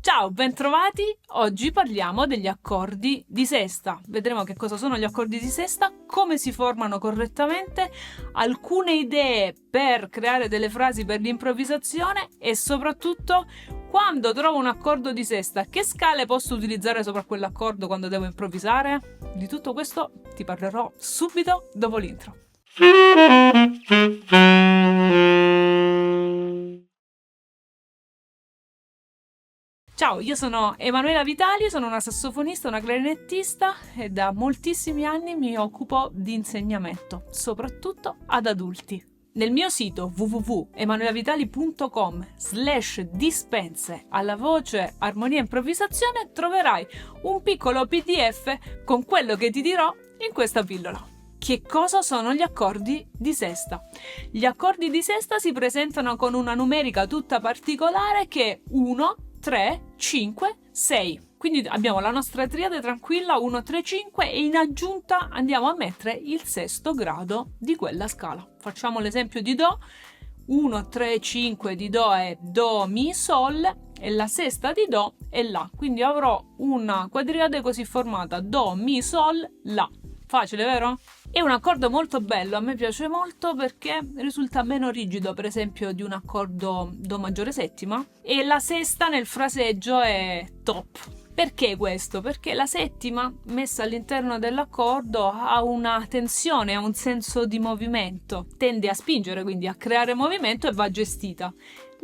Ciao, bentrovati! Oggi parliamo degli accordi di sesta. Vedremo che cosa sono gli accordi di sesta, come si formano correttamente, alcune idee per creare delle frasi per l'improvvisazione e soprattutto quando trovo un accordo di sesta, che scale posso utilizzare sopra quell'accordo quando devo improvvisare? Di tutto questo ti parlerò subito dopo l'intro. Ciao, io sono Emanuela Vitali, sono una sassofonista, una clarinettista e da moltissimi anni mi occupo di insegnamento, soprattutto ad adulti. Nel mio sito www.emanuelavitali.com/dispense alla voce armonia e improvvisazione troverai un piccolo PDF con quello che ti dirò in questa pillola. Che cosa sono gli accordi di sesta? Gli accordi di sesta si presentano con una numerica tutta particolare che è 1, 3, 5, 6. Quindi abbiamo la nostra triade tranquilla 1, 3, 5 e in aggiunta andiamo a mettere il sesto grado di quella scala. Facciamo l'esempio di Do. 1, 3, 5 di Do è Do, Mi, Sol e la sesta di Do è La. Quindi avrò una quadriade così formata Do, Mi, Sol, La. Facile, vero? È un accordo molto bello, a me piace molto perché risulta meno rigido, per esempio, di un accordo Do maggiore settima, e la sesta nel fraseggio è top. Perché questo? Perché la settima messa all'interno dell'accordo ha una tensione, ha un senso di movimento, tende a spingere, quindi a creare movimento e va gestita.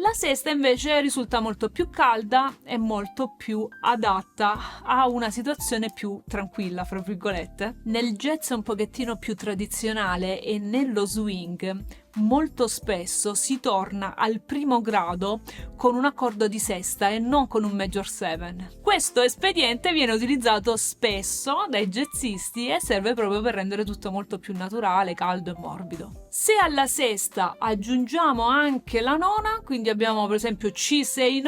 La sesta invece risulta molto più calda e molto più adatta a una situazione più tranquilla, fra virgolette. Nel jazz un pochettino più tradizionale e nello swing molto spesso si torna al primo grado con un accordo di sesta e non con un major 7. Questo espediente viene utilizzato spesso dai jazzisti e serve proprio per rendere tutto molto più naturale, caldo e morbido. Se alla sesta aggiungiamo anche la nona, quindi abbiamo per esempio C6-9,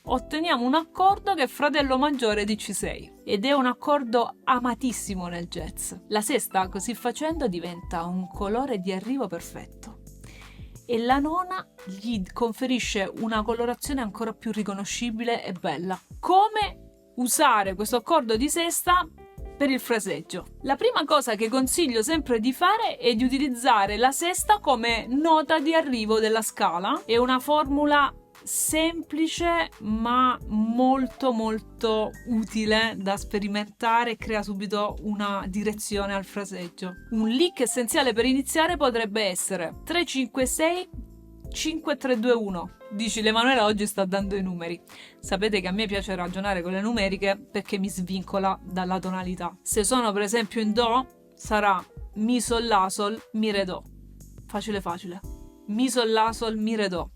otteniamo un accordo che è fratello maggiore di C6 ed è un accordo amatissimo nel jazz. La sesta così facendo diventa un colore di arrivo perfetto e la nona gli conferisce una colorazione ancora più riconoscibile e bella. Come usare questo accordo di sesta per il fraseggio? La prima cosa che consiglio sempre di fare è di utilizzare la sesta come nota di arrivo della scala. È una formula semplice ma molto utile da sperimentare e crea subito una direzione al fraseggio. Un lick essenziale per iniziare potrebbe essere 3 5 6 5 3 2 1. Dici, l'Emanuela oggi sta dando i numeri. Sapete che a me piace ragionare con le numeriche perché mi svincola dalla tonalità. Se sono per esempio in Do sarà Mi Sol La Sol Mi Re Do. Facile. Mi Sol La Sol Mi Re Do.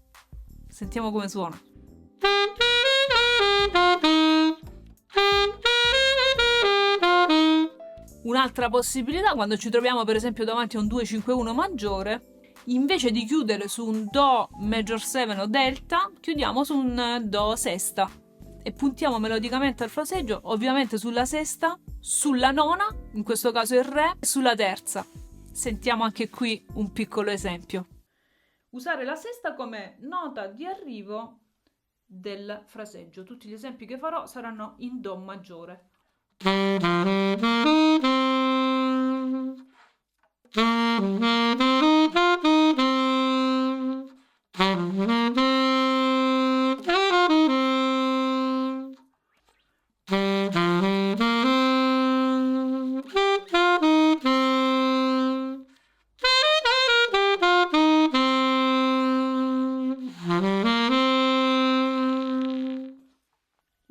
Sentiamo come suona. Un'altra possibilità, quando ci troviamo per esempio davanti a un 2-5-1 maggiore, invece di chiudere su un Do major 7 o delta, chiudiamo su un Do sesta e puntiamo melodicamente al fraseggio, ovviamente sulla sesta, sulla nona, in questo caso il Re, e sulla terza. Sentiamo anche qui un piccolo esempio. Usare la sesta come nota di arrivo del fraseggio. Tutti gli esempi che farò saranno in Do maggiore.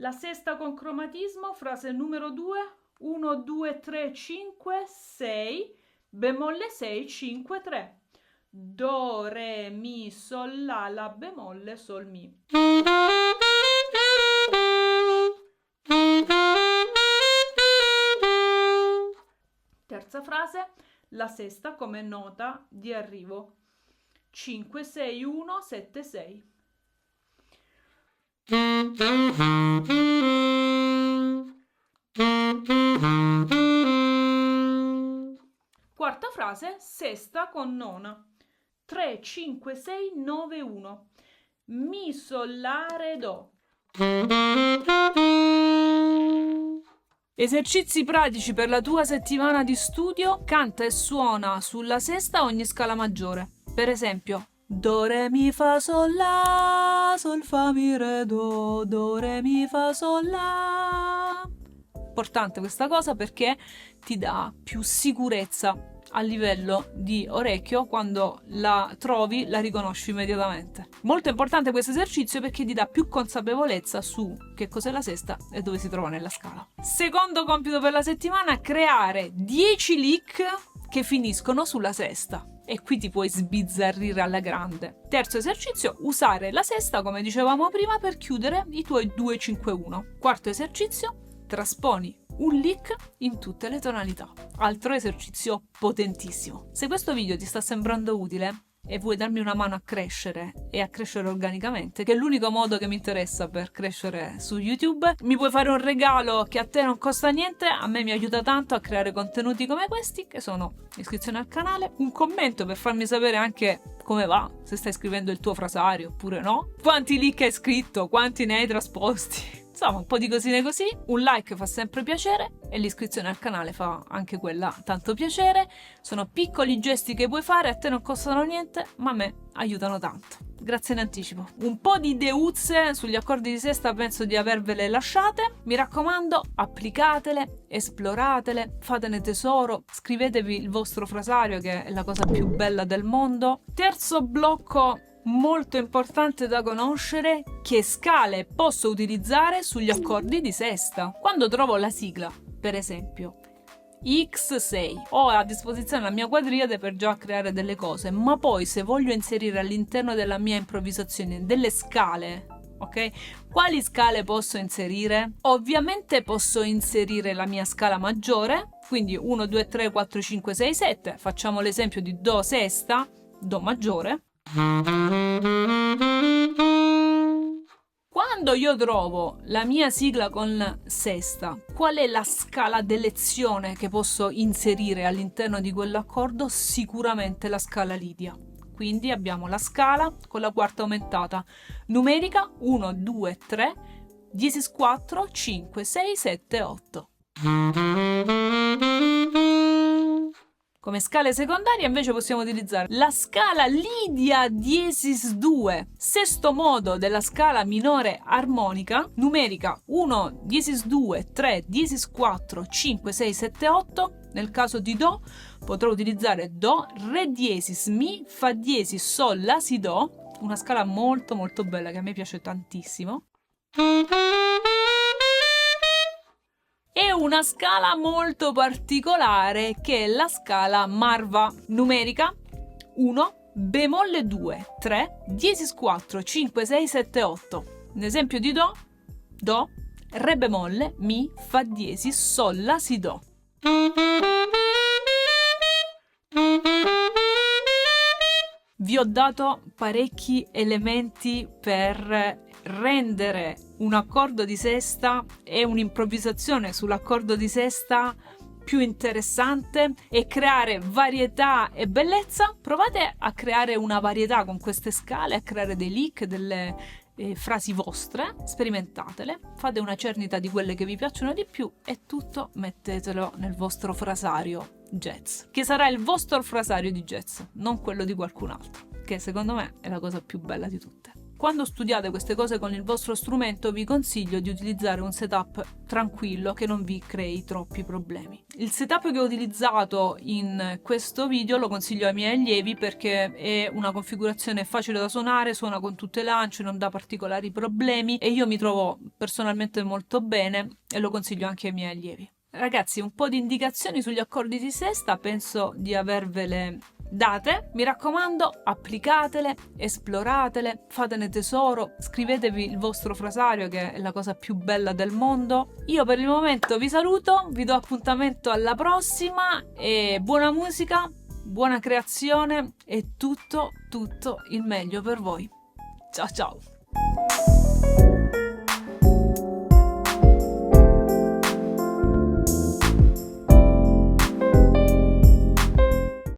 La sesta con cromatismo, frase numero 2, 1, 2, 3, 5, 6, bemolle 6, 5, 3. Do, re, mi, sol, la bemolle, sol, mi. Terza frase, la sesta come nota di arrivo. 5, 6, 1, 7, 6. Quarta frase, sesta con nona. 3, 5, 6, 9, 1. Mi, sol, la, re, do. Esercizi pratici per la tua settimana di studio: canta e suona sulla sesta ogni scala maggiore. Per esempio, do, re, mi, fa, sol, la, sol, fa, mi, re, do, re, mi, fa, sol, la. Importante questa cosa perché ti dà più sicurezza a livello di orecchio. Quando la trovi la riconosci immediatamente. Molto importante questo esercizio perché ti dà più consapevolezza su che cos'è la sesta e dove si trova nella scala. Secondo compito per la settimana: creare 10 lick che finiscono sulla sesta. E qui ti puoi sbizzarrire alla grande. Terzo esercizio: usare la sesta, come dicevamo prima, per chiudere i tuoi 2-5-1. Quarto esercizio: trasponi un lick in tutte le tonalità. Altro esercizio potentissimo. Se questo video ti sta sembrando utile e vuoi darmi una mano a crescere e a crescere organicamente, che è l'unico modo che mi interessa per crescere su YouTube, mi puoi fare un regalo che a te non costa niente, a me mi aiuta tanto a creare contenuti come questi, che sono iscrizione al canale, un commento per farmi sapere anche come va, se stai scrivendo il tuo frasario oppure no, quanti link hai scritto, quanti ne hai trasposti. Insomma, un po' di cosine così. Un like fa sempre piacere e l'iscrizione al canale fa anche quella tanto piacere. Sono piccoli gesti che puoi fare, a te non costano niente, ma a me aiutano tanto. Grazie in anticipo. Un po' di deuzze sugli accordi di sesta penso di avervele lasciate. Mi raccomando, applicatele, esploratele, fatene tesoro, scrivetevi il vostro frasario, che è la cosa più bella del mondo. Terzo blocco molto importante da conoscere: che scale posso utilizzare sugli accordi di sesta. Quando trovo la sigla, per esempio X6, ho a disposizione la mia quadriade per già creare delle cose, ma poi se voglio inserire all'interno della mia improvvisazione delle scale, ok? Quali scale posso inserire? Ovviamente posso inserire la mia scala maggiore, quindi 1, 2, 3, 4, 5, 6, 7. Facciamo l'esempio di do sesta, do maggiore. Quando io trovo la mia sigla con sesta, qual è la scala d'elezione che posso inserire all'interno di quell'accordo? Sicuramente la scala lidia. Quindi abbiamo la scala con la quarta aumentata numerica: 1, 2, 3, diesis 4, 5, 6, 7, 8. Come scale secondarie invece possiamo utilizzare la scala lidia diesis 2, sesto modo della scala minore armonica, numerica 1, diesis 2, 3, diesis 4, 5, 6, 7, 8. Nel caso di do potrò utilizzare do, re diesis, mi, fa diesis, sol, la, si, do, una scala molto molto bella che a me piace tantissimo. E una scala molto particolare che è la scala Marva, numerica 1, bemolle 2, 3, diesis 4, 5, 6, 7, 8. Un esempio di do: do, re bemolle, mi, fa diesis, sol, la, si, do. Vi ho dato parecchi elementi per rendere un accordo di sesta e un'improvvisazione sull'accordo di sesta più interessante e creare varietà e bellezza. Provate a creare una varietà con queste scale, a creare dei lick, delle frasi vostre, sperimentatele, fate una cernita di quelle che vi piacciono di più e tutto mettetelo nel vostro frasario jazz, che sarà il vostro frasario di jazz, non quello di qualcun altro, che secondo me è la cosa più bella di tutte. Quando studiate queste cose con il vostro strumento vi consiglio di utilizzare un setup tranquillo che non vi crei troppi problemi. Il setup che ho utilizzato in questo video lo consiglio ai miei allievi perché è una configurazione facile da suonare, suona con tutte le ance, non dà particolari problemi e io mi trovo personalmente molto bene e lo consiglio anche ai miei allievi. Ragazzi, un po' di indicazioni sugli accordi di sesta penso di avervele date. Mi raccomando, applicatele, esploratele, fatene tesoro, scrivetevi il vostro frasario che è la cosa più bella del mondo. Io per il momento vi saluto, vi do appuntamento alla prossima e buona musica, buona creazione e tutto il meglio per voi. Ciao ciao!